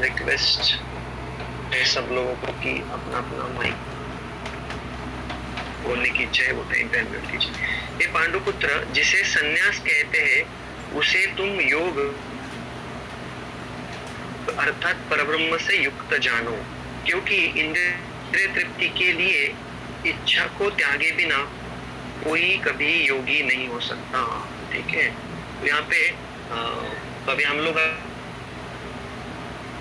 Request है सब लोगों को कि अपना अपना माइक बोलने की इच्छा है वो टाइम पे अनम्यूट कीजिए। ये पांडुपुत्र, जिसे संन्यास कहते हैं उसे तुम योग अर्थात परब्रह्म से युक्त जानो, क्योंकि इंद्रिय तृप्ति के लिए इच्छा को त्यागे बिना कोई कभी योगी नहीं हो सकता। ठीक है, तो यहाँ पे अभी हम लोग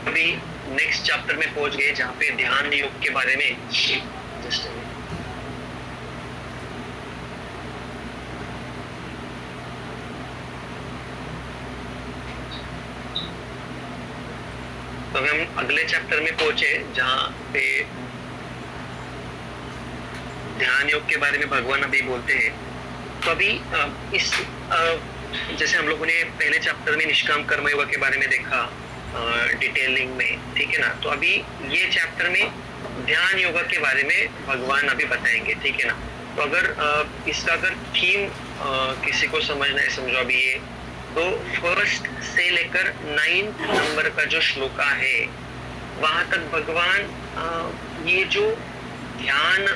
अभी नेक्स्ट चैप्टर में पहुंच गए जहाँ पे ध्यान योग के बारे में तो अभी हम अगले चैप्टर में पहुंचे जहाँ पे ध्यान योग के बारे में भगवान अभी बोलते हैं। तो अभी इस जैसे हम लोगों ने पहले चैप्टर में निष्काम कर्म योग के बारे में देखा डिटेलिंग में, ठीक है ना। तो अभी ये चैप्टर में ध्यान योगा के बारे में भगवान अभी बताएंगे, ठीक है ना। तो अगर इसका अगर थीम किसी को समझना है, समझो अभी ये तो फर्स्ट से लेकर 9th नंबर का जो श्लोका है वहां तक भगवान ये जो ध्यान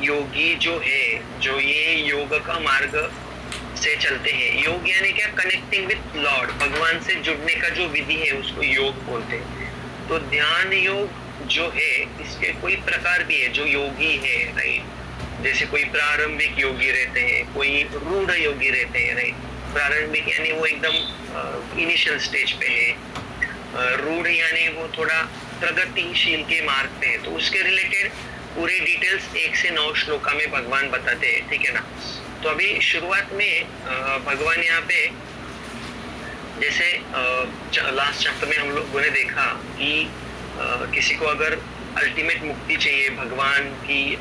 योगी जो है, जो ये योग का मार्ग से चलते हैं, योग यानी क्या, कनेक्टिंग विथ लॉर्ड, भगवान से जुड़ने का जो विधि है उसको योग बोलते हैं। तो ध्यान योग जो है इसके कोई प्रकार भी है जो योगी है, राइट। जैसे कोई प्रारंभिक योगी रहते हैं, कोई रूढ़ योगी रहते हैं, राइट। प्रारंभिक यानी वो एकदम इनिशियल स्टेज पे है, रूढ़ यानी वो थोड़ा प्रगतिशील के मार्ग पे है। तो उसके रिलेटेड पूरी डिटेल्स 1 से 9 श्लोका में भगवान बताते हैं, ठीक है ना। तो अभी शुरुआत में भगवान यहाँ पे जैसे लास्ट चैप्टर में हम लोगों ने देखा कि किसी को अगर अल्टीमेट मुक्ति चाहिए, भगवान की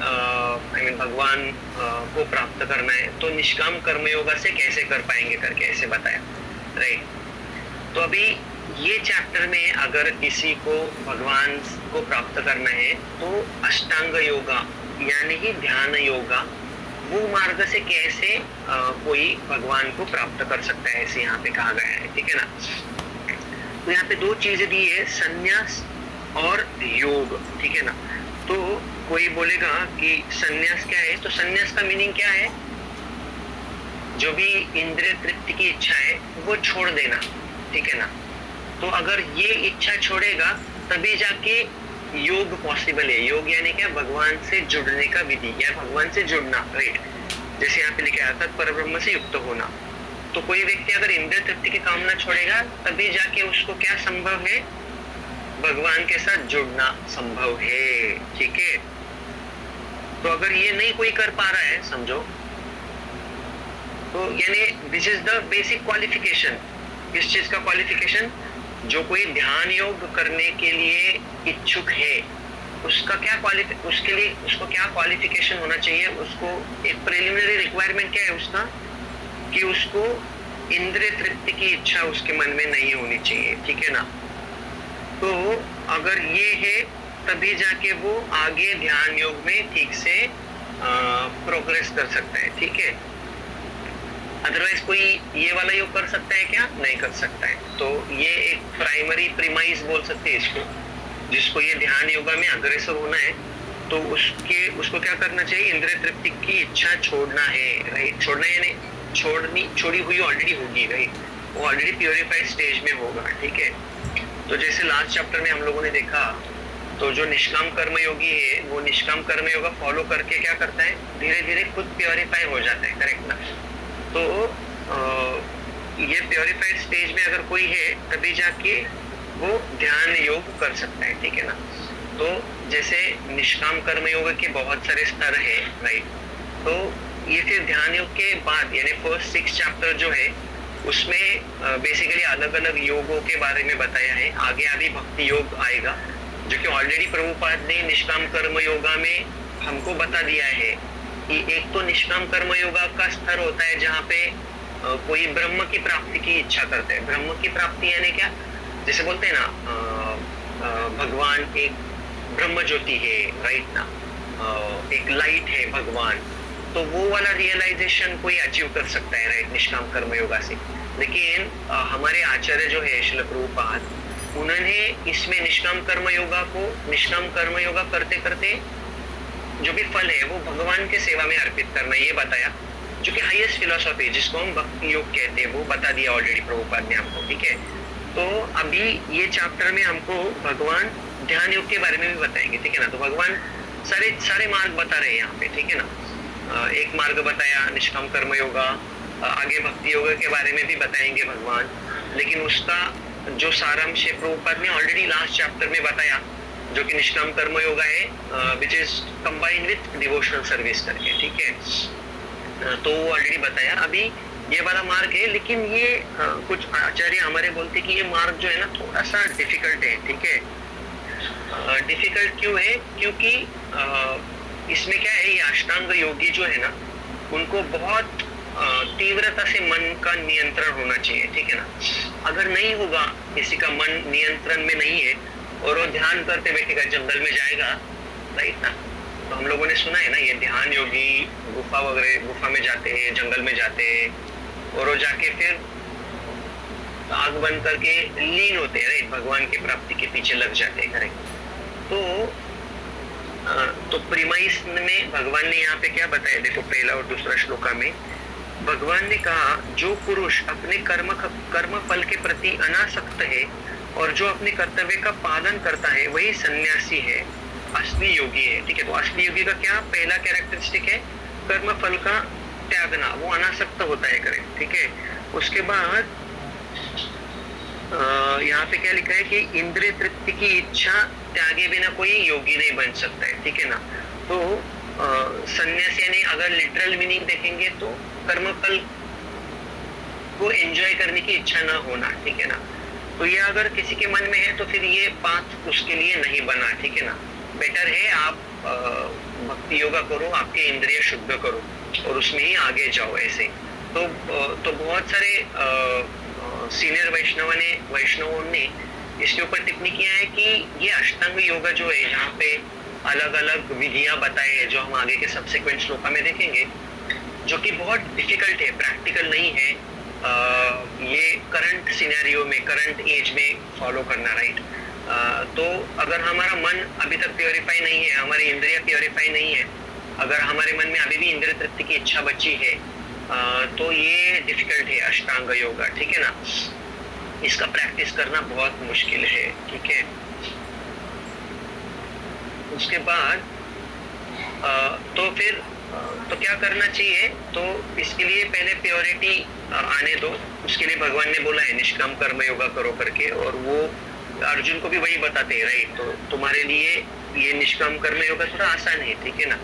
भगवान को प्राप्त करना है, तो निष्काम कर्मयोगा से कैसे कर पाएंगे करके ऐसे बताया, राइट। तो अभी ये चैप्टर में अगर किसी को भगवान को प्राप्त करना है तो अष्टांग योगा यानी ही ध्यान योगा, वो मार्ग से कैसे कोई भगवान को प्राप्त कर सकता है, ऐसे यहाँ पे कहा गया है, ठीक है ना। तो यहाँ पे 2 चीजें दी है, संन्यास और योग, ठीक है ना। तो कोई बोलेगा कि संन्यास क्या है, तो संन्यास का मीनिंग क्या है, जो भी इंद्रिय तृप्ति की इच्छा है वो छोड़ देना, ठीक है ना। तो अगर ये इच्छा छोड़ेगा तभी जाके योग पॉसिबल है। योग यानी क्या, भगवान से जुड़ने का विधि या भगवान से जुड़ना, राइट। जैसे यहाँ पे लिखा है अर्थात परब्रह्म से युक्त होना। तो कोई व्यक्ति अगर इंद्रिय तृप्ति की कामना छोड़ेगा तभी जाके उसको क्या संभव है, भगवान के साथ जुड़ना संभव है, ठीक है। तो अगर ये नहीं कोई कर पा रहा है, समझो, तो यानी this is the basic qualification. किस चीज का क्वालिफिकेशन, जो कोई ध्यान योग करने के लिए इच्छुक है उसका क्या उसके लिए उसको क्या क्वालिफिकेशन होना चाहिए, उसको एक प्रिलिमिनरी रिक्वायरमेंट क्या है उसका, कि उसको इंद्रिय तृप्ति की इच्छा उसके मन में नहीं होनी चाहिए, ठीक है ना। तो अगर ये है तभी जाके वो आगे ध्यान योग में ठीक से प्रोग्रेस कर सकता है, ठीक है। अदरवाइज कोई ये वाला योग कर सकता है क्या, नहीं कर सकता है। तो ये एक प्राइमरी प्रीमाइस बोल सकते हैं इसको, जिसको ये ध्यान योगा में अग्रेसर होना है तो उसको क्या करना चाहिए, इंद्रिय तृप्ति की इच्छा छोड़ना है, राइट। छोड़ना यानी छोड़ी हुई ऑलरेडी होगी, राइट, वो ऑलरेडी प्योरिफाइड स्टेज में होगा, ठीक है। तो जैसे लास्ट चैप्टर में हम लोगों ने देखा, तो जो निष्काम कर्म योगी है वो निष्काम कर्म योगा फॉलो करके क्या करता है, धीरे धीरे खुद प्योरिफाई हो जाता है, करेक्ट ना। तो ये प्योरिफाइड स्टेज में अगर कोई है तभी जाके वो ध्यान योग कर सकता है, ठीक है ना। तो जैसे निष्काम कर्म योग के बहुत सारे स्तर है, राइट। तो ये फिर ध्यान योग के बाद यानी फर्स्ट 6 चैप्टर जो है उसमें बेसिकली अलग अलग योगों के बारे में बताया है। आगे अभी भक्ति योग आएगा जो कि ऑलरेडी प्रभुपाद ने निष्काम कर्म योगा में हमको बता दिया है कि एक तो निष्काम कर्म योगा का स्तर होता है जहाँ पे कोई ब्रह्म की प्राप्ति की इच्छा करते हैं। ब्रह्म की प्राप्ति यानी क्या, जैसे बोलते हैं ना भगवान एक ब्रह्म ज्योति है, राइट ना, एक लाइट है भगवान, तो वो वाला रियलाइजेशन कोई अचीव कर सकता है, राइट, निष्काम कर्म योगा से। लेकिन हमारे आचार्य जो है श्रील प्रभुपाद, उन्होंने इसमें निष्काम कर्म योगा करते करते जो भी फल है वो भगवान के सेवा में अर्पित करना, ये बताया, जो कि हाईएस्ट फिलोसॉफी जिसको हम भक्ति योग कहते हैं, वो बता दिया ऑलरेडी प्रभुपाद ने हमको, ठीक है। तो अभी ये चैप्टर में हमको भगवान ध्यान योग के बारे में भी बताएंगे, ठीक है ना। तो भगवान सारे मार्ग बता रहे हैं यहाँ पे, ठीक है ना। एक मार्ग बताया निष्काम कर्म योगा, आगे भक्ति योगा के बारे में भी बताएंगे भगवान, लेकिन उसका जो सारांश है प्रभुपाद ने ऑलरेडी लास्ट चैप्टर में बताया, जो कि निष्काम कर्म योगा है, which is combined with devotional service करके, ठीक है। तो वो ऑलरेडी बताया। अभी ये वाला मार्ग है, लेकिन ये कुछ आचार्य हमारे बोलते कि ये मार्ग जो है ना थोड़ा सा डिफिकल्ट है, ठीक है। डिफिकल्ट क्यों है? क्योंकि इसमें क्या है, ये अष्टांग योगी जो है ना उनको बहुत तीव्रता से मन का नियंत्रण होना चाहिए, ठीक है ना। अगर नहीं होगा, किसी का मन नियंत्रण में नहीं है और वो ध्यान करते बैठेगा, जंगल में जाएगा, राइट ना। तो हम लोगों ने सुना है ना, ये ध्यान योगी गुफा में जाते हैं, जंगल में जाते हैं, और वो जाके फिर आग बंद करके लीन होते हैं, राइट, भगवान की प्राप्ति के पीछे लग जाते हैं, करेक्ट। तो प्रीमाइस में भगवान ने यहाँ पे क्या बताया, देखो पहला और दूसरा श्लोका में भगवान ने कहा, जो पुरुष अपने कर्म फल के प्रति अनासक्त है और जो अपने कर्तव्य का पालन करता है वही सन्यासी है, असली योगी है, ठीक है। तो असली योगी का क्या पहला कैरेक्टरिस्टिक है, कर्म फल का त्यागना, वो अनासक्त होता है, करेक्ट, ठीक है। उसके बाद यहाँ पे क्या लिखा है कि इंद्रिय तृप्ति की इच्छा त्यागे बिना कोई योगी नहीं बन सकता है, ठीक है ना। तो संन्यास यानी अगर लिटरल मीनिंग देखेंगे तो कर्मफल को एंजॉय करने की इच्छा ना होना, ठीक है ना। तो ये अगर किसी के मन में है तो फिर ये पाथ उसके लिए नहीं बना, ठीक है ना। बेटर है आप भक्ति योगा करो, आपके इंद्रिय शुद्ध करो और उसमें ही आगे जाओ ऐसे। तो बहुत सारे सीनियर वैष्णवों ने इसके ऊपर टिप्पणी किया है कि ये अष्टांग योगा जो है, यहाँ पे अलग अलग विधियां बताए हैं जो हम आगे के सब्सिक्वेंट श्लोका में देखेंगे, जो कि बहुत डिफिकल्ट है, प्रैक्टिकल नहीं है ये करंट सिनेरियो में, करंट एज में फॉलो करना, राइट। तो अगर हमारा मन अभी तक प्योरीफाई नहीं है, हमारी इंद्रिय प्योरीफाई नहीं है, अगर हमारे मन में अभी भी इंद्रिय तृप्ति की इच्छा बची है, तो ये डिफिकल्ट है अष्टांग योगा, ठीक है ना। इसका प्रैक्टिस करना बहुत मुश्किल है, ठीक है। उसके बाद तो क्या करना चाहिए, तो इसके लिए पहले प्योरिटी आने दो। उसके लिए भगवान ने बोला है निष्काम कर्म योगा करो करके, और वो अर्जुन को भी वही बताते हैं, राइट। तो तुम्हारे लिए ये निष्काम कर्म योगा थोड़ा आसान है, ठीक है ना,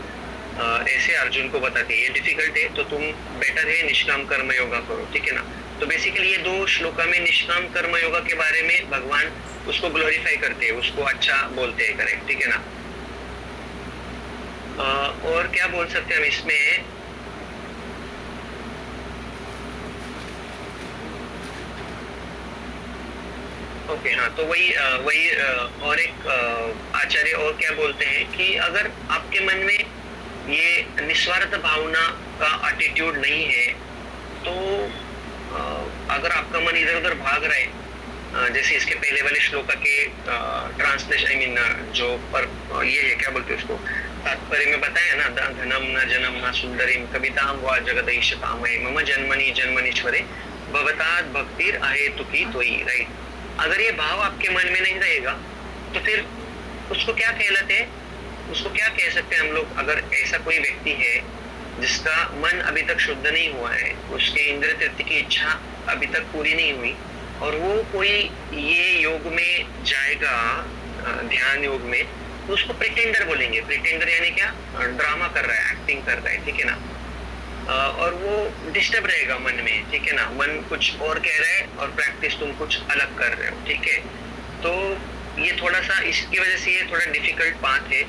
ऐसे अर्जुन को बताते हैं। ये डिफिकल्ट है तो तुम बेटर है निष्काम कर्म योगा करो, ठीक है ना। तो बेसिकली ये दो श्लोका में निष्काम कर्म योगा के बारे में भगवान उसको ग्लोरीफाई करते हैं, उसको अच्छा बोलते हैं, करेक्ट, ठीक है ना। और क्या बोल सकते हैं हम इसमें, ओके, हाँ, तो वही और एक आचार्य और क्या बोलते हैं कि अगर आपके मन में ये निस्वार्थ भावना का एटीट्यूड नहीं है, तो अगर आपका मन इधर उधर भाग रहा है, जैसे इसके पहले वाले श्लोका के ट्रांसलेशन, जो पर ये है क्या बोलते हैं उसको, तात्पर्य में बताया ना, धनम न जनम न सुंदरीम कविताम वा जगदीशतामय मम जन्मनीश्वरे भवतात् भक्तिर अहेतुकी त्वयि, राइट। अगर ये भाव आपके मन में नहीं रहेगा तो फिर उसको क्या कहलाते हैं, उसको क्या कह सकते हैं हम लोग। अगर ऐसा कोई व्यक्ति है जिसका मन अभी तक शुद्ध नहीं हुआ है, उसके इंद्रिय तृप्ति की इच्छा अभी तक पूरी नहीं हुई, और वो कोई ये योग में जाएगा, ध्यान योग में, तो उसको प्रिटेंडर बोलेंगे। प्रिटेंडर यानी क्या, ड्रामा कर रहा है, एक्टिंग कर रहा है, ठीक है ना। और वो डिस्टर्ब रहेगा मन में, ठीक है ना। मन कुछ और कह रहा है और प्रैक्टिस तुम कुछ अलग कर रहे हो, ठीक है। तो ये थोड़ा सा, इसकी वजह से ये थोड़ा डिफिकल्ट बात है।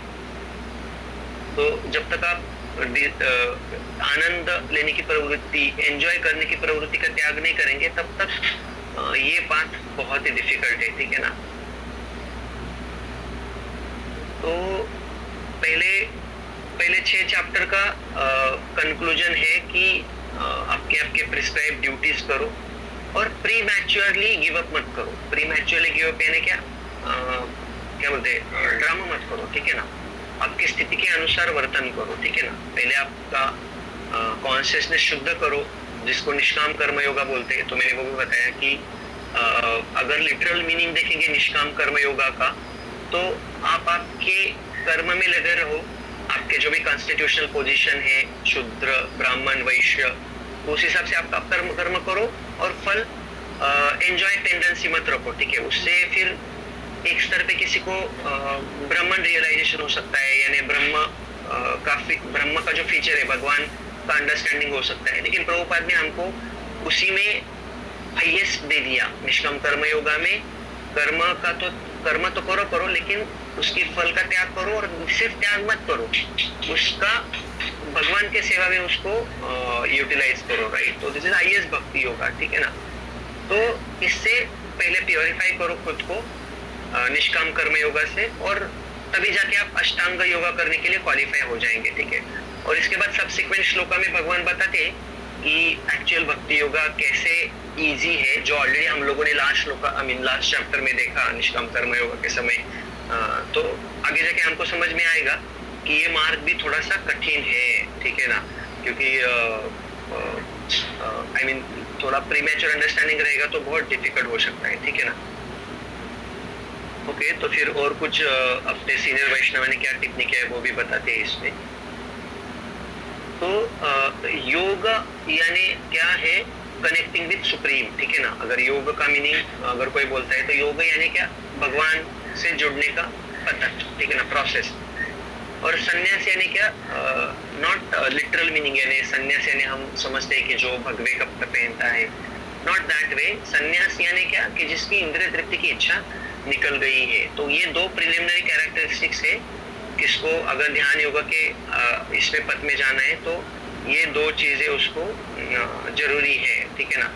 तो जब तक आप आनंद लेने की प्रवृत्ति, एंजॉय करने की प्रवृत्ति का त्याग नहीं करेंगे, तब तक ये बात बहुत ही डिफिकल्ट है, ठीक है ना। तो पहले 6 चैप्टर का कंक्लूजन है कि आपके प्रिस्क्राइब ड्यूटीज करो, और प्री मैच्योरली गिव अप मत करो। प्री मैच्योरली गिव अप यानी क्या, क्या बोलते हैं, ड्रामा मत करो, ठीक है ना। आपकी स्थिति के अनुसार वर्तन करो, ठीक है ना। पहले आपका कॉन्शियसनेस शुद्ध करो, जिसको निष्काम कर्म योगा बोलते हैं। तो मैंने वो भी बताया कि अगर लिटरल मीनिंग देखेंगे निष्काम कर्म योगा का, तो आप आपके कर्म में लगे रहो। आपके जो भी कॉन्स्टिट्यूशनल पोजीशन है, शूद्र, ब्राह्मण, वैश्य, उस हिसाब से आपका कर्म करो और फल एंजॉय टेंडेंसी मत रखो, ठीक है। उससे फिर एक स्तर पे किसी को ब्राह्मण रियलाइजेशन हो सकता है, यानी ब्रह्म का जो फीचर है, भगवान का अंडरस्टैंडिंग हो सकता है। लेकिन प्रभुपाद ने हमको उसी में हाईएस्ट दे दिया। निष्काम कर्म योगा में कर्म तो करो, लेकिन उसकी फल का त्याग करो, और सिर्फ त्याग मत करो, उसका भगवान के सेवा में उसको यूटिलाइज करो, राइट। तो दिस इज हाईएस्ट भक्ति योगा, ठीक है ना। तो इससे पहले प्योरीफाई करो खुद को निष्काम कर्म योगा से, और तभी जाके आप अष्टांग योगा करने के लिए क्वालिफाई हो जाएंगे, ठीक है। और इसके बाद सब्सिक्वेंट श्लोका में भगवान बताते कि एक्चुअल भक्ति योगा कैसे इजी है, जो ऑलरेडी हम लोगों ने लास्ट चैप्टर में देखा निष्काम कर्म योगा के समय। तो आगे जाके हमको समझ में आएगा कि ये मार्ग भी थोड़ा सा कठिन है, ठीक है ना, क्योंकि आई मीन थोड़ा प्रीमेच्योर अंडरस्टैंडिंग रहेगा तो बहुत डिफिकल्ट हो सकता है, ठीक है ना। ओके, तो फिर और कुछ अपने सीनियर वैष्णव ने क्या टिप्पणी किया है वो भी बताते हैं इसमें। तो योग यानी क्या है, कनेक्टिंग विद सुप्रीम, ठीक है ना। अगर योग का मीनिंग अगर कोई बोलता है तो योग यानी क्या, भगवान से जुड़ने का पद्धति, ठीक है ना, प्रोसेस। और संन्यास यानी क्या, नॉट लिटरल मीनिंग, यानी संन्यास यानी हम समझते हैं कि जो भगवे कपड़े पहनता है, नॉट दैट वे। संन्यास यानी क्या, कि जिसकी इंद्रिय तृप्ति की इच्छा निकल गई है। तो ये दो प्रिलिमिनरी कैरेक्टरिस्टिक्स है, किसको अगर ध्यान योगा के इसमें पथ में जाना है तो ये दो चीजें उसको जरूरी है, ठीक है ना।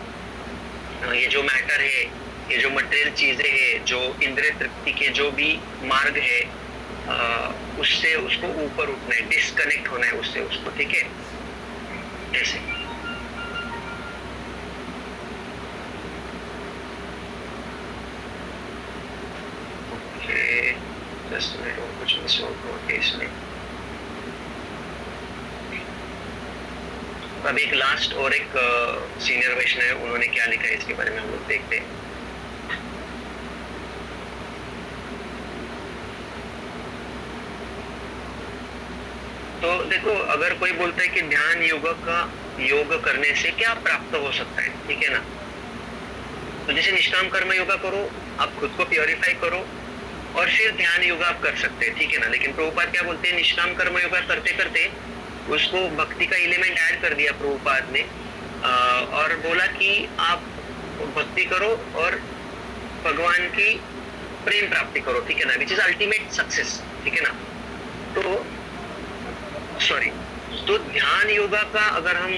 ये जो मैटर है, ये जो मटेरियल चीजें है, जो इंद्रिय तृप्ति के जो भी मार्ग है, उससे उसको ऊपर उठना है, डिस्कनेक्ट होना है उससे उसको, ठीक है। ऐसे और कुछ मिस होगा इसमें। अब एक लास्ट और एक सीनियर वैष्णव है, उन्होंने क्या लिखा है इसके बारे में हम लोग देखते हैं। तो देखो, अगर कोई बोलता है कि ध्यान योग करने से क्या प्राप्त हो सकता है, ठीक है ना। तो जैसे निष्काम कर्म योगा करो, आप खुद को प्योरीफाई करो और फिर ध्यान योगा आप कर सकते हैं, ठीक है ना। लेकिन प्रभुपाद क्या बोलते हैं, निष्काम कर्म योगा करते करते उसको भक्ति का एलिमेंट ऐड कर दिया प्रभुपाद ने, और बोला कि आप भक्ति करो और भगवान की प्रेम प्राप्ति करो, ठीक है ना, विच इज अल्टीमेट सक्सेस, ठीक है ना। तो ध्यान योगा का अगर हम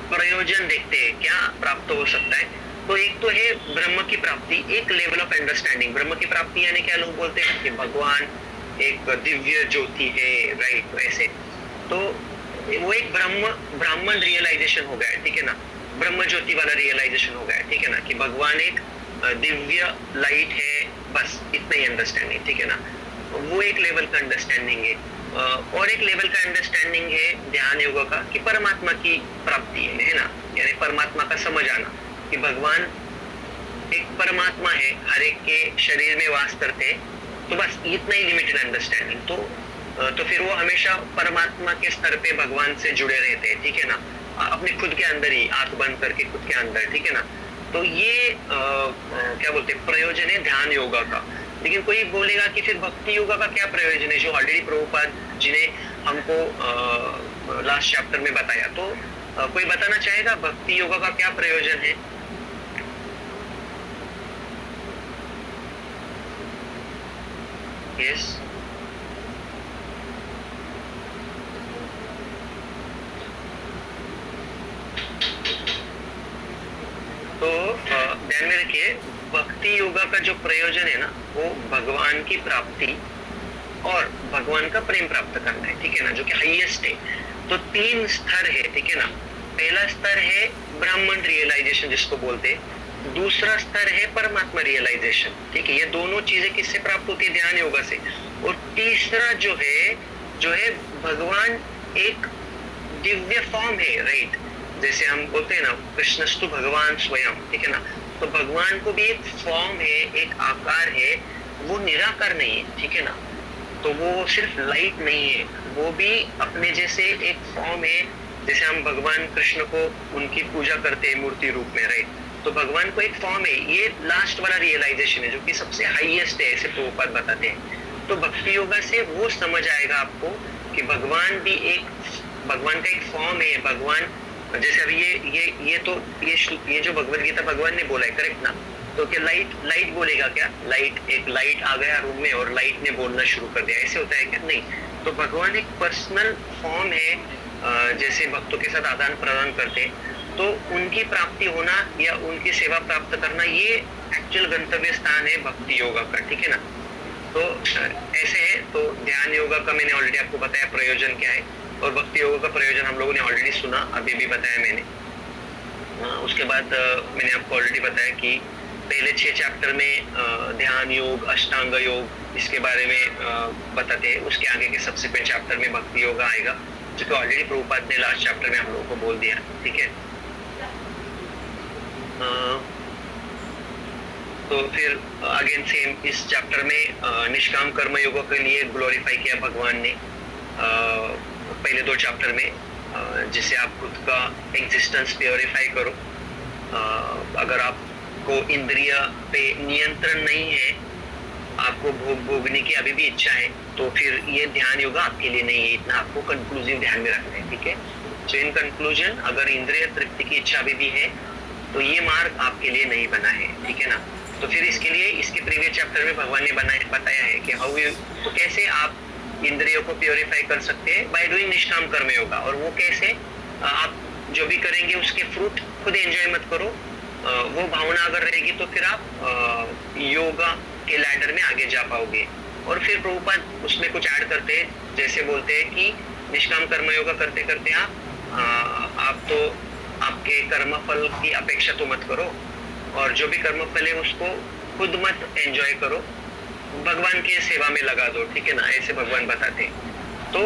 प्रयोजन देखते हैं क्या प्राप्त हो सकता है, तो एक तो है ब्रह्म की प्राप्ति, एक लेवल ऑफ अंडरस्टैंडिंग। ब्रह्म की प्राप्ति यानी क्या, लोग बोलते हैं कि भगवान एक दिव्य ज्योति है, राइट, वैसे तो वो एक ब्राह्मण रियलाइजेशन हो गया है, ठीक है ना, ब्रह्म ज्योति वाला रियलाइजेशन हो गया है, ठीक है ना, कि भगवान एक दिव्य लाइट है, बस इतना ही अंडरस्टैंडिंग, ठीक है ना। वो एक लेवल का अंडरस्टैंडिंग है। और एक लेवल का अंडरस्टैंडिंग है ध्यान योगा का कि परमात्मा की प्राप्ति है ना, यानी परमात्मा का समझ आना कि भगवान एक परमात्मा है, हर एक के शरीर में वास करते हैं, तो बस इतना ही लिमिटेड अंडरस्टैंडिंग। तो फिर वो हमेशा परमात्मा के स्तर पे भगवान से जुड़े रहते हैं, ठीक है ना, अपने खुद के अंदर ही आंख बंद करके खुद के अंदर, ठीक है ना। तो ये क्या बोलते हैं, प्रयोजन है ध्यान योगा का। लेकिन कोई बोलेगा कि फिर भक्ति योगा का क्या प्रयोजन है, जो ऑलरेडी प्रभुपाद जी ने हमको लास्ट चैप्टर में बताया। तो कोई बताना चाहेगा भक्ति योगा का क्या प्रयोजन है? यस, तो ध्यान में रखिए, भक्ति योगा का जो प्रयोजन है ना, वो भगवान की प्राप्ति और भगवान का प्रेम प्राप्त करना है, ठीक है ना, जो कि हाईएस्ट है। तो 3 स्तर है, ठीक है ना। पहला स्तर है ब्राह्मण रियलाइजेशन जिसको बोलते हैं, दूसरा स्तर है परमात्मा रियलाइजेशन, ठीक है। ये दोनों चीजें किससे प्राप्त होती है? ध्यान योगा से। और तीसरा जो है भगवान एक दिव्य फॉर्म है, राइट। जैसे हम बोलते हैं ना, कृष्णस्तु भगवान स्वयं, ठीक है ना। तो भगवान को भी एक फॉर्म है, एक आकार है, वो निराकार नहीं है, ठीक है ना। तो वो सिर्फ लाइट नहीं है, वो भी अपने जैसे एक फॉर्म है। जैसे हम भगवान कृष्ण को उनकी पूजा करते हैं मूर्ति रूप में, राइट। तो भगवान को एक फॉर्म है। ये लास्ट वाला रियलाइजेशन है जो कि सबसे हाईएस्ट है, ऐसे प्रभुपाद बताते हैं। तो भक्ति योगा से वो समझ आएगा आपको कि भगवान भी भगवान का एक फॉर्म है। भगवान जैसे अभी ये जो भगवद गीता भगवान ने बोला है, करेक्ट ना। तो क्या लाइट बोलेगा क्या? एक लाइट आ गया रूम में और लाइट ने बोलना शुरू कर दिया, ऐसे होता है क्या? नहीं। तो भगवान एक पर्सनल फॉर्म है। जैसे भक्तों के साथ आदान प्रदान करते हैं, तो उनकी प्राप्ति होना या उनकी सेवा प्राप्त करना, ये एक्चुअल गंतव्य स्थान है भक्ति योगा का, ठीक है ना। तो ऐसे है। तो ध्यान योगा का मैंने ऑलरेडी आपको बताया प्रयोजन क्या है, और भक्ति योगा का प्रयोजन हम लोगों ने ऑलरेडी सुना, अभी भी बताया मैंने। उसके बाद मैंने आपको ऑलरेडी बताया कि पहले 6 चैप्टर में ध्यान योग, अष्टांग योग, इसके बारे में बताते हैं। उसके आगे के सब्सिक्वेंट चैप्टर में भक्ति योगा आएगा, जो कि ऑलरेडी प्रभुपाद ने लास्ट चैप्टर में हम लोगों को बोल दिया, ठीक है। तो फिर अगेन सेम इस चैप्टर में निष्काम कर्म योगों के लिए ग्लोरीफाई किया भगवान ने पहले 2 चैप्टर में, जिससे आप खुद का एग्जिस्टेंस प्योरीफाई करो। अगर आपको इंद्रिय पे नियंत्रण नहीं है, आपको भोगने की अभी भी इच्छा है, तो फिर ये ध्यान योगा आपके लिए नहीं है। इतना आपको कंक्लूसिव ध्यान में रखना है, ठीक है। सो इन कंक्लूजन, अगर इंद्रिय तृप्ति की इच्छा अभी भी है, तो ये मार्ग आपके लिए नहीं बना है, ठीक है ना। तो फिर इसके लिए इसके प्रीवियस चैप्टर में भगवान ने बताया है कि तो कैसे आप इंद्रियों को प्योरीफाई कर सकते हैं बाय डूइंग निष्काम कर्म योगा। और वो कैसे? आप जो भी करेंगे उसके फ्रूट खुद एंजॉय मत करो, वो भावना अगर रहेगी तो फिर आप योगा के लैडर में आगे जा पाओगे। और फिर प्रभुपाद उसमें कुछ ऐड करते हैं, जैसे बोलते हैं कि निष्काम कर्म योगा करते करते आप तो आपके कर्मफल की अपेक्षा तो मत करो, और जो भी कर्मफल है उसको खुद मत एंजॉय करो, भगवान की सेवा में लगा दो, ठीक है ना। ऐसे भगवान बताते हैं। तो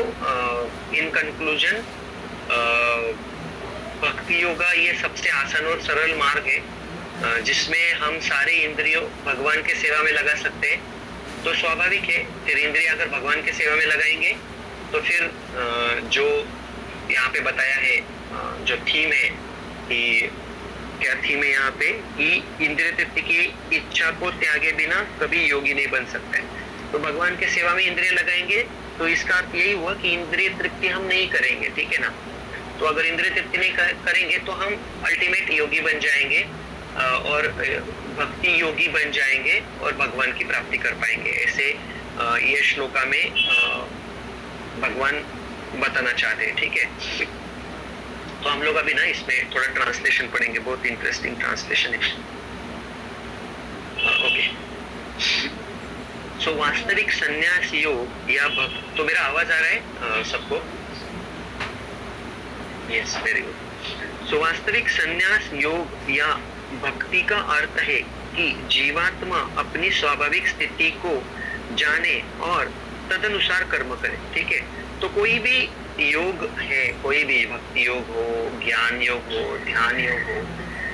इन कंक्लूजन, भक्ति योगा ये सबसे आसान और सरल मार्ग है, जिसमें हम सारे इंद्रियों भगवान के सेवा में लगा सकते हैं। तो स्वाभाविक है, फिर इंद्रिय अगर भगवान के सेवा में लगाएंगे तो फिर जो यहाँ पे बताया है, जो थीम है कि क्या थीम है यहाँ पे, कि इंद्रिय तृप्ति की इच्छा को त्यागे बिना कभी योगी नहीं बन सकता है। तो भगवान के सेवा में इंद्रिय लगाएंगे तो इसका अर्थ यही हुआ कि इंद्रिय तृप्ति हम नहीं करेंगे, ठीक है ना। तो अगर इंद्रिय तृप्ति नहीं करेंगे तो हम अल्टीमेट योगी बन जाएंगे, और भक्ति योगी बन जाएंगे और भगवान की प्राप्ति कर पाएंगे। ऐसे ये श्लोका में भगवान बताना चाहते हैं, ठीक है। तो हम लोग अभी ना इसमें थोड़ा ट्रांसलेशन पढ़ेंगे, बहुत इंटरेस्टिंग ट्रांसलेशन है। ओके, सो वास्तविक संन्यास योग या भक्त, तो मेरा आवाज आ रहा है सबको? Yes, very good. सो वास्तविक संन्यास योग या भक्ति का अर्थ है कि जीवात्मा अपनी स्वाभाविक स्थिति को जाने और तदनुसार कर्म करे, ठीक है। तो कोई भी योग है, कोई भी भक्ति योग हो, ज्ञान योग हो, ध्यान योग हो,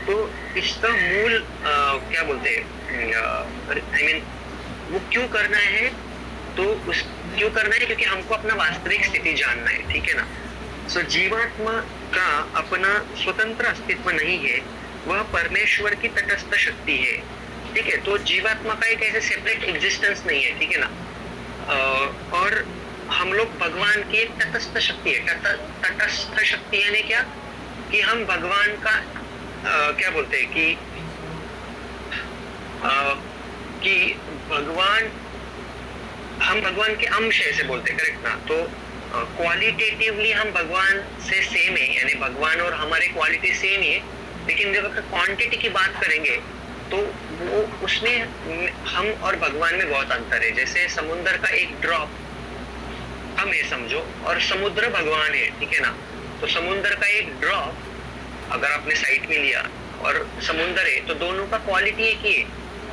तो इसका मूल क्या बोलते हैं, वो क्यों करना है? तो उस क्यों करना है? क्योंकि हमको अपना वास्तविक स्थिति जानना है, ठीक है ना। सो जीवात्मा का अपना स्वतंत्र अस्तित्व नहीं है, वह परमेश्वर की तटस्थ शक्ति है, ठीक है। तो जीवात्मा का एक ऐसे सेपरेट एग्जिस्टेंस नहीं है, ठीक है ना। और हम लोग भगवान की एक तटस्थ शक्ति है। तटस्थ शक्ति यानी क्या? कि हम भगवान का क्या बोलते हैं कि हम भगवान के अंश ऐसे बोलते हैं, करेक्ट ना। तो क्वालिटेटिवली हम भगवान से सेम है, यानी भगवान और हमारे क्वालिटी सेम ही है, लेकिन जब क्वांटिटी की बात करेंगे तो वो उसमें हम और भगवान में बहुत अंतर है। जैसे समुद्र का एक ड्रॉप हम ये समझो, और समुद्र भगवान है, ठीक है ना। तो समुद्र का एक ड्रॉप अगर आपने साइट में लिया और समुंदर है तो दोनों का क्वालिटी एक ही है,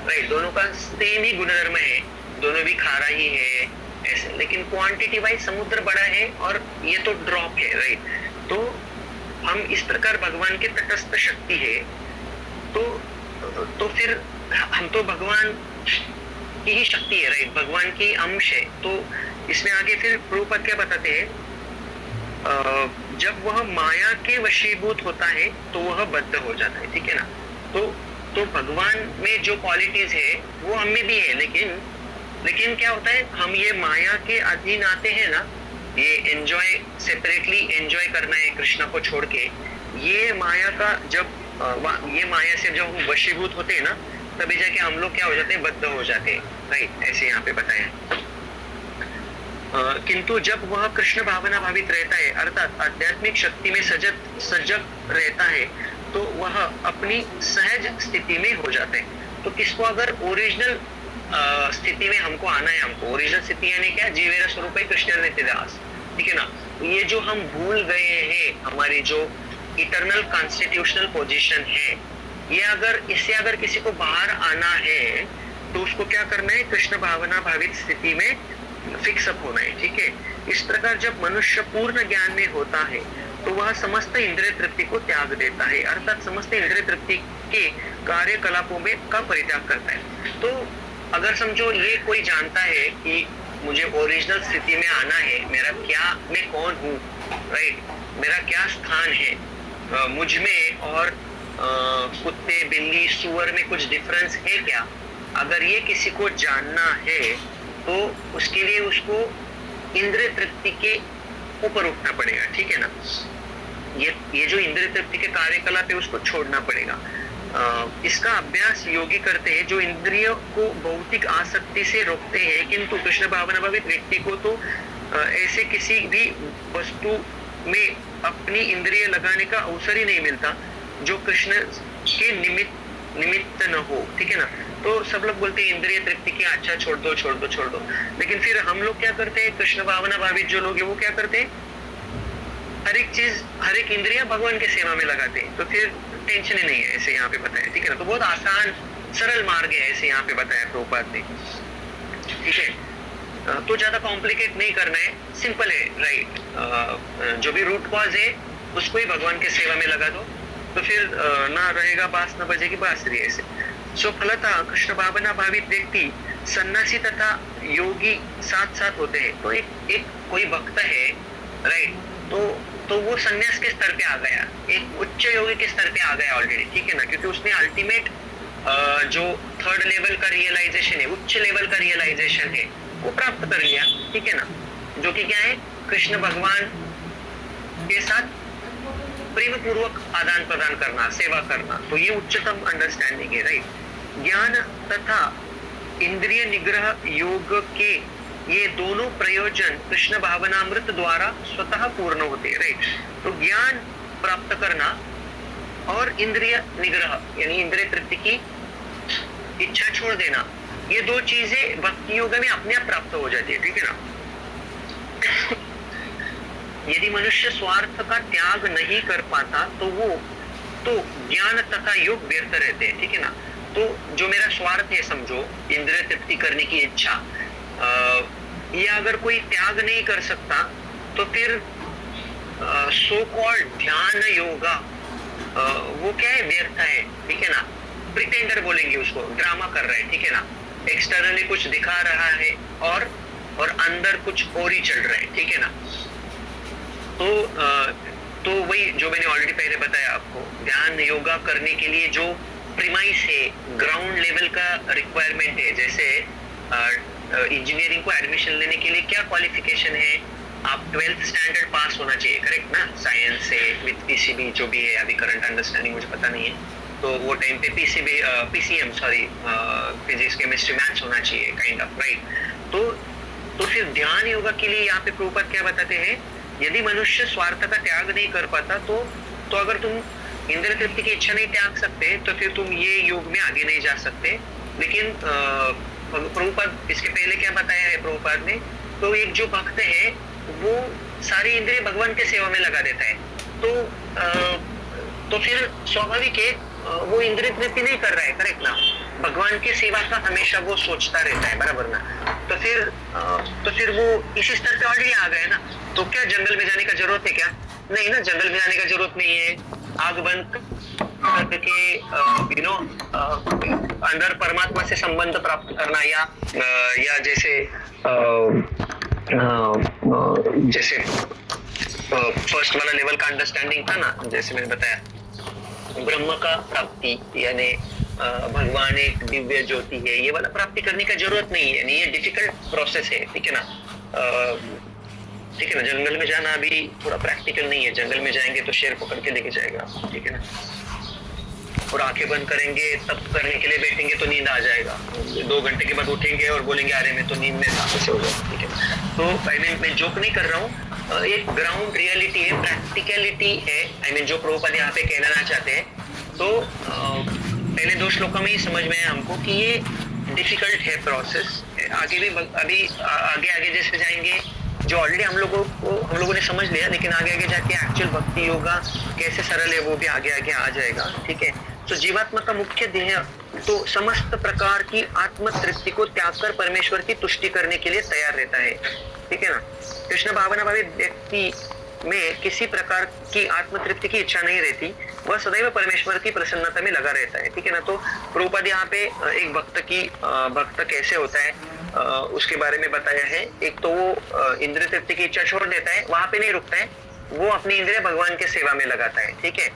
राइट, दोनों का सेम ही गुणधर्म है, दोनों भी खारा ही है ऐसे, लेकिन क्वांटिटी वाइज समुद्र बड़ा है और ये तो ड्रॉप है, राइट। तो हम इस प्रकार भगवान के तटस्थ शक्ति है, तो फिर हम तो भगवान की ही शक्ति है, राइट, भगवान की अंश है। तो इसमें आगे फिर प्रभुपाद क्या बताते हैं, जब वह माया के वशीभूत होता है तो वह बद्ध हो जाता है, ठीक है ना। तो भगवान में जो क्वालिटीज है वो हम में भी है, लेकिन क्या होता है, हम ये माया के अधीन आते हैं ना, ये एंजॉय सेपरेटली एंजॉय करना है कृष्णा को छोड़ के, ये माया का जब ये माया से जब हम वशीभूत होते हैं ना, तभी जाके हम लोग क्या हो जाते हैं, बद्ध हो जाते हैं, राइट, ऐसे यहाँ पे बताया। किंतु जब वह कृष्ण भावना भावित रहता है, अर्थात आध्यात्मिक शक्ति में सजग रहता है, तो वह अपनी सहज स्थिति में हो जाता है। तो किसको अगर ओरिजिनल स्थिति में हमको आना है, हमको ओरिजिनल स्थिति यानी क्या, जीवेर स्वरूप कृष्ण नित्यदास, ठीक है ना। ये जो हम भूल गए हैं, हमारी जो इटर्नल कॉन्स्टिट्यूशनल पोजीशन है, ये अगर किसी को बाहर आना है तो उसको क्या करना है, कृष्ण भावना भावित स्थिति में फिक्स अप होना है, ठीक है। इस प्रकार जब मनुष्य पूर्ण ज्ञान में होता है तो वह समस्त इंद्रिय तृप्ति को त्याग देता है, अर्थात समस्त इंद्रिय तृप्ति के कार्यकलापों में का परित्याग करता है। तो अगर समझो ये कोई जानता है कि मुझे ओरिजिनल स्थिति में आना है, मैं कौन हूँ, राइट, मेरा क्या स्थान है, मुझ में और कुत्ते बिल्ली सूअर में कुछ डिफरेंस है क्या, अगर ये किसी को जानना है तो उसके लिए उसको इंद्रिय तृप्ति के ऊपर उठना पड़ेगा, ठीक है ना। ये जो इंद्रिय तृप्ति के कार्यकलाप है उसको छोड़ना पड़ेगा। इसका अभ्यास योगी करते हैं जो इंद्रियों को भौतिक आसक्ति से रोकते हैं, किंतु कृष्ण भावना भावित व्यक्ति को तो ऐसे किसी भी वस्तु में अपनी इंद्रिय लगाने का अवसर ही नहीं मिलता जो कृष्ण के निमित्त न हो, ठीक है ना। तो सब लोग बोलते हैं इंद्रिय तृप्ति की, अच्छा छोड़ दो, लेकिन फिर हम लोग क्या करते हैं, कृष्ण भावना भावित जो लोग हैं वो क्या करते हैं, हर एक इंद्रिया भगवान के सेवा में लगाते हैं, तो फिर टेंशन ही नहीं है, ऐसे यहाँ पे बताया, ठीक है ना। तो बहुत आसान सरल मार्ग है, ऐसे यहाँ पे बताया प्रभुपाद ने, ठीक है। तो ज्यादा कॉम्प्लिकेट नहीं करना है, सिंपल है, राइट। जो भी रूट कॉज है उसको ही भगवान के सेवा में लगा दो, तो फिर ना रहेगा बांस न बजेगी बांसुरी, ऐसे। सो फलतः कृष्ण भावना भावित व्यक्ति सन्यासी तथा योगी साथ साथ होते हैं। तो एक कोई भक्त है, राइट, तो वो सन्यास के स्तर पे आ गया, एक उच्च योगी के स्तर पे आ गया ऑलरेडी, ठीक है ना, क्योंकि उसने अल्टीमेट जो थर्ड लेवल का रियलाइजेशन है, उच्च लेवल का रियलाइजेशन है, वो प्राप्त कर लिया, ठीक है ना, जो कि क्या है, कृष्ण भगवान के साथ प्रेम पूर्वक आदान प्रदान करना, सेवा करना, तो ये उच्चतम अंडरस्टैंडिंग है, राइट। ज्ञान तथा इंद्रिय निग्रह योग के ये दोनों प्रयोजन कृष्ण भावनामृत द्वारा स्वतः पूर्ण होते हैं, राइट। तो ज्ञान प्राप्त करना और इंद्रिय निग्रह यानी इंद्रिय तृप्ति की इच्छा छोड़ देना, ये दो चीजें भक्ति योग में अपने आप प्राप्त हो जाती है, ठीक है ना। यदि मनुष्य स्वार्थ का त्याग नहीं कर पाता तो ज्ञान तथा योग व्यर्थ रहते हैं, ठीक है ना। तो जो मेरा स्वार्थ है, समझो इंद्रिय तृप्ति करने की इच्छा, ये अगर कोई त्याग नहीं कर सकता तो फिर सो कॉल्ड ध्यान योगा वो क्या है, व्यर्थ है, ठीक है ना। प्रिटेंडर बोलेंगे उसको, ड्रामा कर रहा है, ठीक है ना, एक्सटर्नली कुछ दिखा रहा है और अंदर कुछ और ही चल रहा है, ठीक है ना। तो वही जो मैंने ऑलरेडी पहले बताया आपको, ध्यान योगा करने के लिए जो प्रीमाइस है, ग्राउंड लेवल का रिक्वायरमेंट है, जैसे इंजीनियरिंग को एडमिशन लेने के लिए क्या क्वालिफिकेशन है, आप 12th स्टैंडर्ड पास होना चाहिए, करेक्ट ना, साइंस से विद पीसीबी जो भी है, अभी करंट अंडरस्टैंडिंग मुझे पता नहीं है, तो वो टाइम पे पीसीएम फिजिक्स केमिस्ट्री मैथ्स होना चाहिए, काइंड ऑफ, राइट। तो फिर ध्यान योगा के लिए यहाँ पे प्रभुपाद क्या बताते हैं, यदि मनुष्य स्वार्थ का त्याग नहीं कर पाता तो अगर तुम इंद्रिय तृप्ति की इच्छा नहीं त्याग सकते तो फिर तुम ये योग में आगे नहीं जा सकते। लेकिन प्रभुपाद इसके पहले क्या बताया है प्रभुपाद ने, तो एक जो भक्त है वो सारी इंद्रिय भगवान के सेवा में लगा देता है, तो तो फिर स्वाभाविक है वो इंद्रिय तृप्ति नहीं कर रहा है, करेक्ट ना, भगवान की सेवा का हमेशा वो सोचता रहता है, बराबर ना। तो फिर वो इसी स्तर पे ऑलरेडी आ गए ना, तो क्या जंगल में जाने का जरूरत है क्या? नहीं ना, जंगल में जाने का जरूरत नहीं है। आग बंद करके अंदर परमात्मा से संबंध प्राप्त करना, या जैसे फर्स्ट वाला लेवल का अंडरस्टैंडिंग था ना, जैसे मैंने बताया ब्रह्म का प्राप्ति, यानी भगवान एक दिव्य ज्योति है, ये वाला प्राप्ति करने का जरूरत नहीं है, ये डिफिकल्ट प्रोसेस है, ठीक है ना। ठीक है ना, जंगल में जाना अभी थोड़ा प्रैक्टिकल नहीं है, जंगल में जाएंगे तो शेर पकड़ के लेके जाएगा, ठीक है ना, और आंखें बंद करेंगे तब करने के लिए बैठेंगे तो नींद आ जाएगा, 2 घंटे के बाद उठेंगे और बोलेंगे अरे मैं तो नींद में था, ऐसे हो जाएगा, ठीक है। तो मैं जोक नहीं कर रहा हूँ, एक ग्राउंड रियलिटी है, प्रैक्टिकलिटी है, जो प्रभुपाद यहाँ पे कहना चाहते हैं। तो पहले 2 श्लोकों में ही समझ में आया हमको कि ये डिफिकल्ट है प्रोसेस, आगे भी अभी आगे जैसे जाएंगे, जो ऑलरेडी हम लोगों ने समझ लिया, लेकिन आगे जाके एक्चुअल भक्ति योगा कैसे सरल है वो भी आगे आ जाएगा, ठीक है। तो जीवात्मा का मुख्य ध्येय तो समस्त प्रकार की आत्म तृप्ति को त्याग कर परमेश्वर की तुष्टि करने के लिए तैयार रहता है, ठीक है ना। कृष्ण भावना भावी व्यक्ति में किसी प्रकार की आत्म तृप्ति की इच्छा नहीं रहती, वह सदैव परमेश्वर की प्रसन्नता में लगा रहता है, ठीक है ना। तो प्रभुपाद यहाँ पे एक भक्त कैसे होता है उसके बारे में बताया है। एक तो वो इंद्रिय तृप्ति की इच्छा छोड़ देता है, वहां पे नहीं रुकता है, वो अपनी इंद्रिय भगवान के सेवा में लगाता है, ठीक है।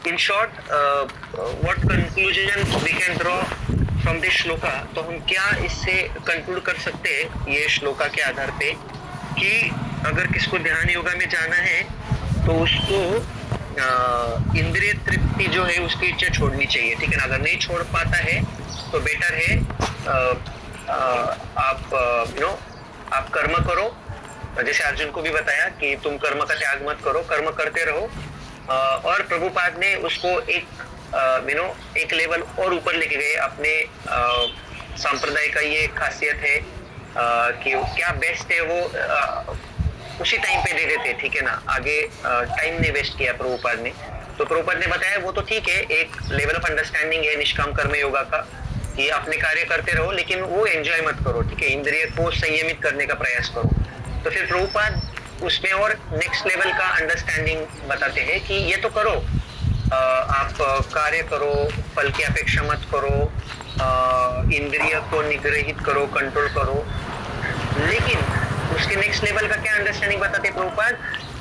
In short what conclusion we can draw from this shloka, तो हम क्या इससे कंक्लूड कर सकते हैं ये श्लोका के आधार पे कि अगर किसको ध्यान योगा में जाना है तो उसको इंद्रिय तृप्ति जो है उसकी इच्छा छोड़नी चाहिए, ठीक है ना। अगर नहीं छोड़ पाता है तो बेटर है आप कर्म करो, जैसे अर्जुन को भी बताया कि तुम कर्म का त्याग मत करो, कर्म करते रहो। और प्रभुपाद ने उसको एक लेवल और ऊपर लेके गए, अपने संप्रदाय का ये खासियत है कि क्या बेस्ट है वो उसी टाइम पे दे देते, ठीक है ना। आगे टाइम नहीं वेस्ट किया प्रभुपाद ने, तो प्रभुपाद ने बताया वो तो ठीक है, एक लेवल ऑफ अंडरस्टैंडिंग है निष्काम कर्म योगा का, कि अपने कार्य करते रहो लेकिन वो एंजॉय मत करो, ठीक है, इंद्रिय को संयमित करने का प्रयास करो। तो फिर प्रभुपाद उसमें और नेक्स्ट लेवल का अंडरस्टैंडिंग बताते हैं कि ये तो करो, आप कार्य करो, फल की अपेक्षा मत करो, इंद्रिय को निग्रहित करो, कंट्रोल करो, लेकिन उसके नेक्स्ट लेवल का क्या अंडरस्टैंडिंग बताते प्रभुपाद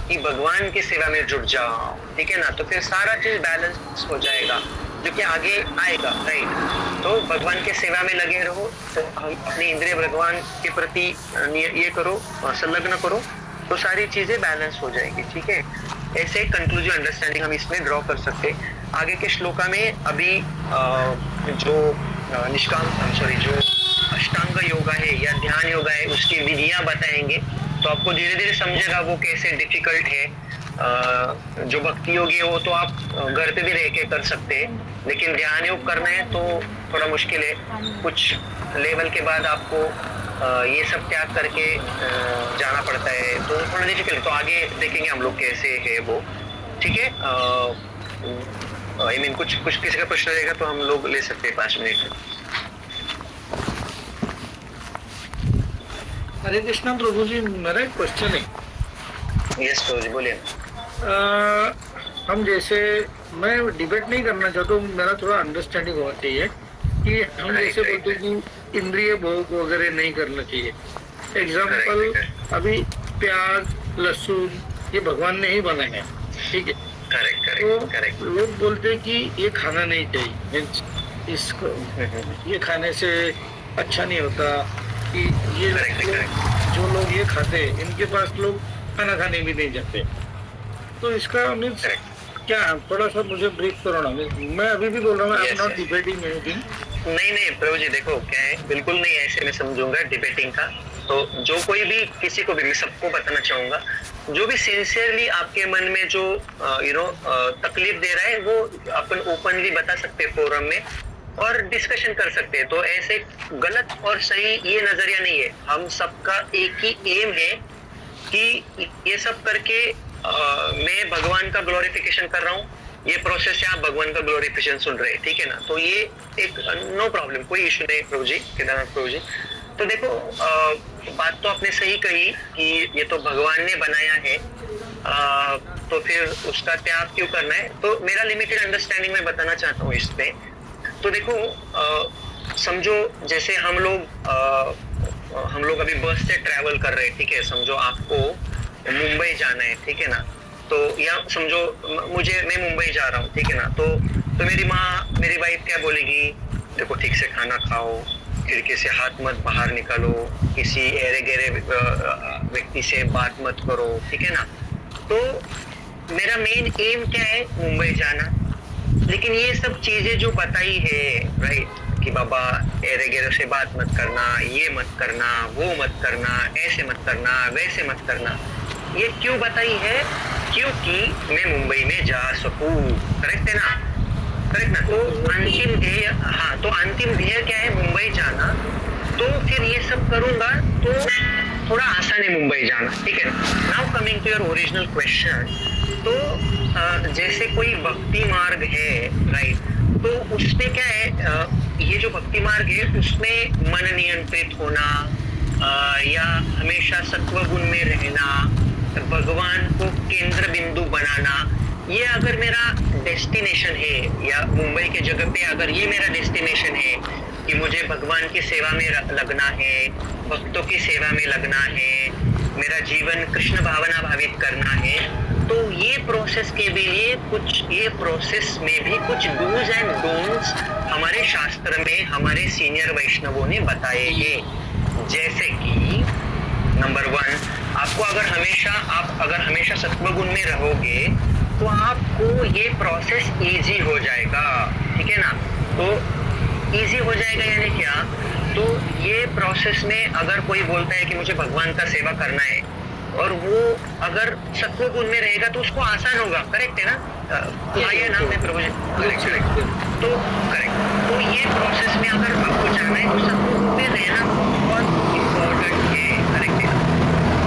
कि भगवान की सेवा में जुट जाओ, ठीक है ना। तो फिर सारा चीज बैलेंस हो जाएगा जो कि आगे आएगा, राइट। तो भगवान के सेवा में लगे रहो, तो अपनी इंद्रिय भगवान के प्रति ये करो, संलग्न करो, तो सारी चीजें बैलेंस हो जाएगी, ठीक है। ऐसे कंक्लूसिव अंडरस्टैंडिंग हम इसमें ड्रॉ कर सकते। आगे के श्लोका में अभी जो अष्टांग योगा है या ध्यान योगा है उसकी विधियां बताएंगे, तो आपको धीरे धीरे समझेगा वो कैसे डिफिकल्ट है। जो भक्ति योगी है वो तो आप घर पे भी रह के कर सकते हैं, लेकिन ध्यान योग करना है तो थोड़ा मुश्किल है, कुछ लेवल के बाद आपको ये सब त्याग करके जाना पड़ता है, तो थोड़ा डिफिकल्ट। तो आगे देखेंगे हम लोग कैसे है वो, ठीक है। कुछ किसी का प्रश्न रहेगा तो हम लोग ले सकते हैं 5 मिनट। हरे कृष्णा प्रभु जी, मेरा एक क्वेश्चन है। यस प्रभु जी, बोलिए। हम जैसे, मैं डिबेट नहीं करना चाहता हूँ, मेरा थोड़ा अंडरस्टैंडिंग होना चाहिए कि हम जैसे बोलते हैं कि इंद्रिय भोग वगैरह नहीं करना चाहिए। एग्जाम्पल, अभी प्याज लहसुन ये भगवान ने ही बनाए हैं, ठीक है। तो लोग बोलते हैं कि ये खाना नहीं चाहिए, इसको ये खाने से अच्छा नहीं होता, कि ये जो लोग ये खाते हैं इनके पास लोग खाना खाने भी नहीं जाते। तो इसका मीन्स क्या, थोड़ा सा मुझे ब्रीफ करो ना। मैं अभी भी बोल रहा हूँ, I am not debating anything. नहीं प्रभु जी, देखो क्या है, बिल्कुल नहीं ऐसे मैं समझूंगा डिबेटिंग का। तो जो कोई भी किसी को भी, मैं सबको बताना चाहूंगा, जो भी सिंसियरली आपके मन में जो तकलीफ दे रहा है वो अपन ओपनली बता सकते हैं फोरम में और डिस्कशन कर सकते हैं। तो ऐसे गलत और सही ये नजरिया नहीं है, हम सबका एक ही एम है कि ये सब करके मैं भगवान का ग्लोरिफिकेशन कर रहा हूँ, ये प्रोसेस से आप भगवान का ग्लोरिफिकेशन सुन रहे हैं, ठीक है ना। तो ये एक नो प्रॉब्लम, कोई इशू नहीं प्रभु जी, केदारनाथ प्रभु जी। तो देखो बात तो आपने सही कही कि ये तो भगवान ने बनाया है, तो फिर उसका त्याग क्यों करना है। तो मेरा लिमिटेड अंडरस्टैंडिंग में बताना चाहता हूँ इस पे। तो देखो समझो जैसे हम लोग अभी बस से ट्रैवल कर रहे हैं, ठीक है। समझो आपको मुंबई जाना है, ठीक है ना। तो या समझो मैं मुंबई जा रहा हूँ, ठीक है ना। तो मेरी वाइफ क्या बोलेगी, देखो ठीक से खाना खाओ, खिड़की से हाथ मत बाहर निकालो, किसी एरे गहरे व्यक्ति से बात मत करो, ठीक है ना। तो मेरा मेन एम क्या है, मुंबई जाना। लेकिन ये सब चीजें जो बताई है, राइट, कि बाबा एरे गेरे से बात मत करना, ये मत करना, वो मत करना, ऐसे मत करना, वैसे मत करना, ये क्यों बताई है, क्योंकि मैं मुंबई में जा सकूं। करेक्ट है ना, करेक्ट ना। तो अंतिम ध्येय, हाँ, तो अंतिम ध्येय क्या है, मुंबई जाना। तो फिर ये सब करूंगा तो थोड़ा आसान है मुंबई जाना, ठीक है। Now coming to your original question, तो जैसे कोई भक्ति मार्ग है, राइट, तो उसमें क्या है, ये जो भक्ति मार्ग है उसमें मन नियंत्रित होना, या हमेशा सत्व गुण में रहना, भगवान को केंद्र बिंदु बनाना, ये अगर मेरा डेस्टिनेशन है, या मुंबई के जगह पे अगर ये मेरा डेस्टिनेशन है कि मुझे भगवान की सेवा में लगना है, भक्तों की सेवा में लगना है, मेरा जीवन कृष्ण भावना भावित करना है, तो ये प्रोसेस के लिए ये प्रोसेस में भी कुछ डूज एंड डोंट्स हमारे शास्त्र में हमारे सीनियर वैष्णवों ने बताए हैं। जैसे कि नंबर 1, आपको अगर हमेशा सत्वगुण में रहोगे तो आपको ये प्रोसेस इजी हो जाएगा, ठीक है ना। तो इजी हो जाएगा यानी क्या, तो ये प्रोसेस में अगर कोई बोलता है कि मुझे भगवान का सेवा करना है और वो अगर सत्व गुण में रहेगा तो उसको आसान होगा, करेक्ट है ना। ये नाम है प्रभु जी, करेक्ट। तो करेक्ट, तो ये प्रोसेस में अगर आपको जाना है तो सत्व गुण में रहना बहुत इम्पोर्टेंट है, करेक्ट है ना।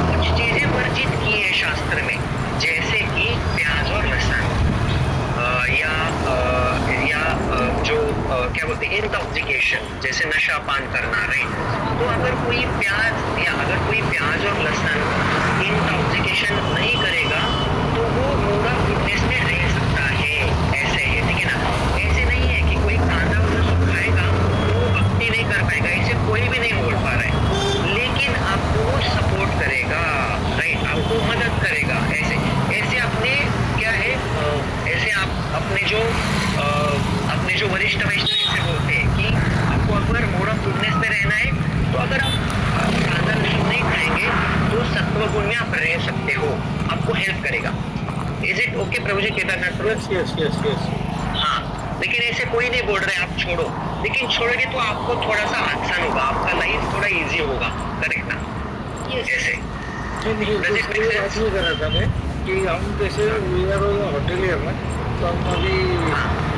कुछ चीजें वर्जित की है शास्त्र में, जैसे कि प्याज और लहसुन, या जो क्या बोलते हैं इंटॉक्सिकेशन, जैसे नशा पान करना, राइट। तो अगर कोई प्याज और लहसुन इंटॉक्सिकेशन नहीं करेगा तो वो मोड़ा फिटनेस में रह सकता है, ऐसे है, ठीक है ना। ऐसे नहीं है कि कोई कांदा और लहसुन खाएगा तो वो भक्ति नहीं कर पाएगा, ऐसे कोई भी नहीं बोल पा रहा है, लेकिन आपको वो सपोर्ट करेगा, राइट, आपको मदद करेगा। ऐसे अपने क्या है, ऐसे आप अपने जो वरिष्ठ वैष्णव ऐसे बोलते हैं कि आपको अगर मोड ऑफ गुडनेस में रहना है तो अगर आप कांदा लहसुन नहीं खाएंगे तो सत्व गुण में आप रह सकते हो, आपको हेल्प करेगा। Is it okay Prabhu ji, Kedarnath Prabhu? Yes. हाँ, लेकिन ऐसे कोई नहीं बोल रहे आप छोड़ो, लेकिन छोड़ोगे तो आपको थोड़ा सा आसान होगा, आपका लाइफ थोड़ा इजी होगा, करेक्ट ना। ऐसे कर रहा था मैं कि हम जैसे होटलियर ना, तो हम अभी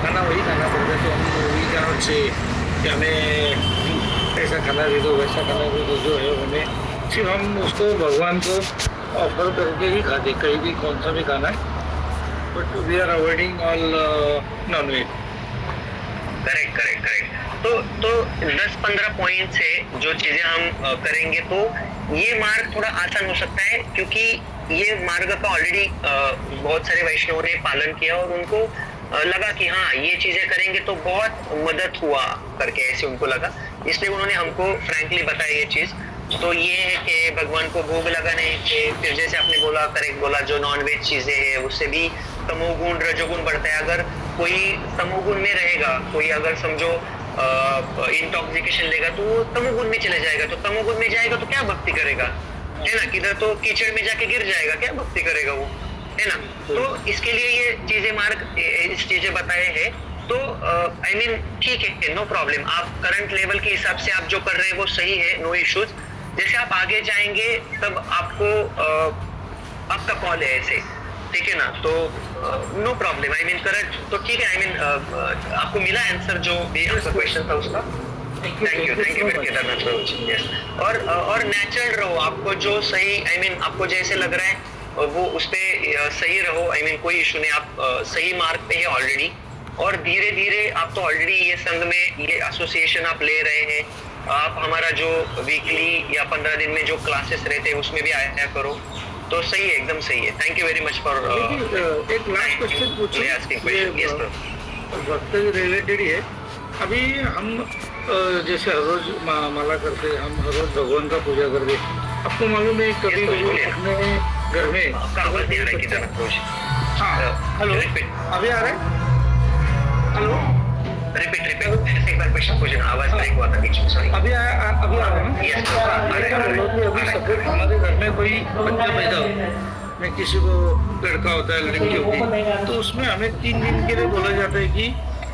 खाना वही खाना पड़ता है, तो हम वही कारण से कि हमें ऐसा खाना दे दो, वैसा खाना दे दो, जो है हमें सिर्फ हम उसको भगवान को ऑफर करके ही खाते, कहीं भी कौन सा भी खाना है, but we are avoiding all non veg. Correct. तो 10-15 पॉइंट से जो चीजें हम करेंगे तो ये मार्ग थोड़ा आसान हो सकता है, क्योंकि ये मार्ग का ऑलरेडी बहुत सारे वैष्णवों ने पालन किया और उनको लगा कि हाँ ये चीजें करेंगे तो बहुत मदद हुआ करके, ऐसे उनको लगा, इसलिए उन्होंने हमको फ्रैंकली बताया ये चीज। तो ये है कि भगवान को भोग लगाने के, फिर जैसे आपने बोला, करेक्ट बोला, जो नॉनवेज चीजें है उससे भी तमोगुण रजोगुण बढ़ता है। अगर कोई तमोगुण में रहेगा, कोई अगर समझो इंटॉक्सिकेशन लेगा तो वो तमोगुण में चले जाएगा, तो तमोगुण में जाएगा तो क्या भक्ति करेगा, है ना, किधर तो कीचड़ में जाके गिर जाएगा, क्या भक्ति करेगा वो, है ना। तो इसके लिए ये चीजें चीजें बताए हैं। तो आई मीन ठीक है, नो प्रॉब्लम, आप करंट लेवल के हिसाब से आप जो कर रहे हैं वो सही है, नो इश्यूज। जैसे आप आगे जाएंगे तब आपको आपका कॉल है ऐसे, ठीक है ना। तो no problem, I mean current तो ठीक है, आई मीन आपको मिला आंसर जो भी आपका क्वेश्चन था उसका। थैंक यू मेरे केदारनाथ प्रभु जी। यस, और नेचुरल रहो, आपको जो सही, आई मीन आपको जैसे लग रहा है वो उस पे सही रहो, आई मीन कोई इशू नहीं, आप सही मार्ग पे है ऑलरेडी, और धीरे धीरे आप तो ऑलरेडी ये संघ में ये एसोसिएशन आप ले रहे हैं, आप हमारा जो वीकली या 15 दिन में जो क्लासेस रहते हैं उसमें भी आया करो, तो सही है, एकदम सही है। Thank you very much for एक लास्ट क्वेश्चन पूछिए, वक्त से रिलेटेड ही है। अभी हम जैसे हर रोज माला करते हैं, हम हर रोज भगवान का पूजा करते हैं, आपको मालूम है कभी अपने घर में आपका आवाज नहीं आ रहा है किधर रोज। हाँ हेलो, अभी आ रहा है? हेलो, रिपीट एक बार क्वेश्चन पूछना, आवाज ब्रेक हुआ था बीच में, सॉरी। अभी आ रहा है ना? यस, अभी सपोज हमारे घर में कोई बच्चा पैदा हो, में किसी को लड़का होता है, लड़की होती है, तो उसमें हमें 3 दिन के लिए बोला जाता है कि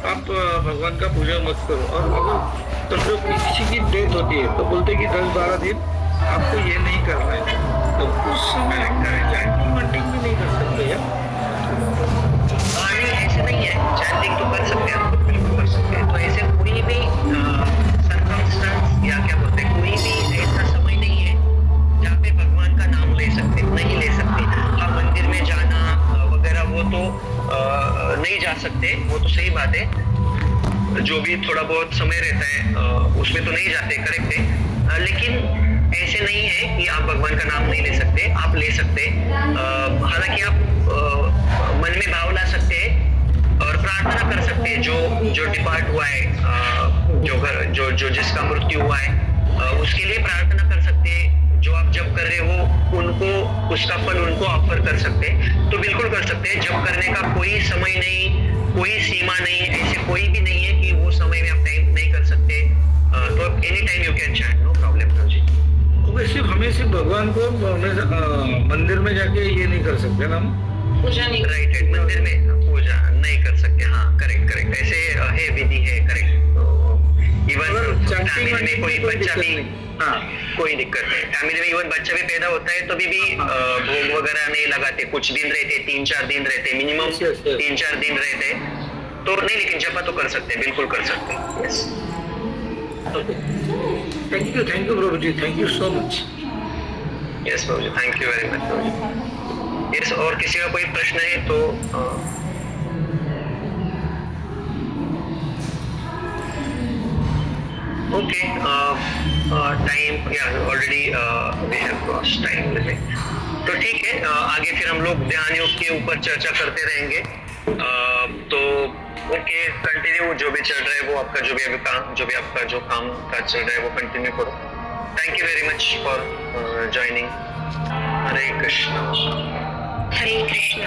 आप भगवान का पूजा मत करो, और अगर तो किसी की डेथ होती है तो बोलते हैं कि 10-12 दिन आपको ये नहीं करना है, तो उस समय चैंटिंग भी नहीं कर सकते यार? ऐसे नहीं है, चैंटिंग तो कर सकते हैं, बिल्कुल कर सकते हैं। तो ऐसे कोई भी सर्कमस्टेंस या क्या बोलते हैं, कोई भी ऐसा समय नहीं है जहाँ पे भगवान का नाम ले सकते, नहीं ले सकते। हाँ, मंदिर में जाना वगैरह वो तो नहीं जा सकते, वो तो सही बात है, जो भी थोड़ा बहुत समय रहता है उसमें तो नहीं जाते, करेक्ट है, लेकिन ऐसे नहीं है कि आप भगवान का नाम नहीं ले सकते, आप ले सकते। हालांकि आप मन में भाव ला सकते हैं और प्रार्थना कर सकते हैं, जो डिपार्ट हुआ है, जो जिसका मृत्यु हुआ है, उसके लिए प्रार्थना कर सकते हैं। जो आप जब कर रहे हो उनको, उसका फल उनको ऑफर कर सकते हैं, तो बिल्कुल कर सकते हैं। जब करने का कोई समय नहीं, कोई सीमा नहीं, ऐसे कोई भी नहीं है कि वो समय में आप टाइम नहीं कर सकते, तो any time you can chant, no problem जी। सिर्फ भगवान को मंदिर में जाके ये नहीं कर सकते ना, पूजा नहीं, राइट, मंदिर में पूजा नहीं कर सकते, हाँ करेक्ट, ऐसे है, विधि है, करेक्ट। इवन फैमिली में कोई बच्चा भी, हाँ कोई दिक्कत नहीं, फैमिली में इवन बच्चा भी पैदा होता है तो भी भोग वगैरह नहीं लगाते, कुछ दिन रहते, 3-4 दिन रहते, मिनिमम 3-4 दिन रहते, तो नहीं, लेकिन जपा तो कर सकते, बिल्कुल कर सकते। Yes, thank you Prabhu ji, thank you so much. Yes Prabhu ji, thank you very much Prabhu ji. Yes, और किसी का कोई प्रश्न है तो ओके, टाइम या already we have cross time limit, तो ठीक है, आगे फिर हम लोग ध्यान योग के ऊपर चर्चा करते रहेंगे। तो ओके, कंटिन्यू जो भी चल रहा है वो आपका, जो भी आपका जो काम काज चल रहा है वो कंटिन्यू करो। Thank you very much for joining. Hare Krishna. Hare Krishna.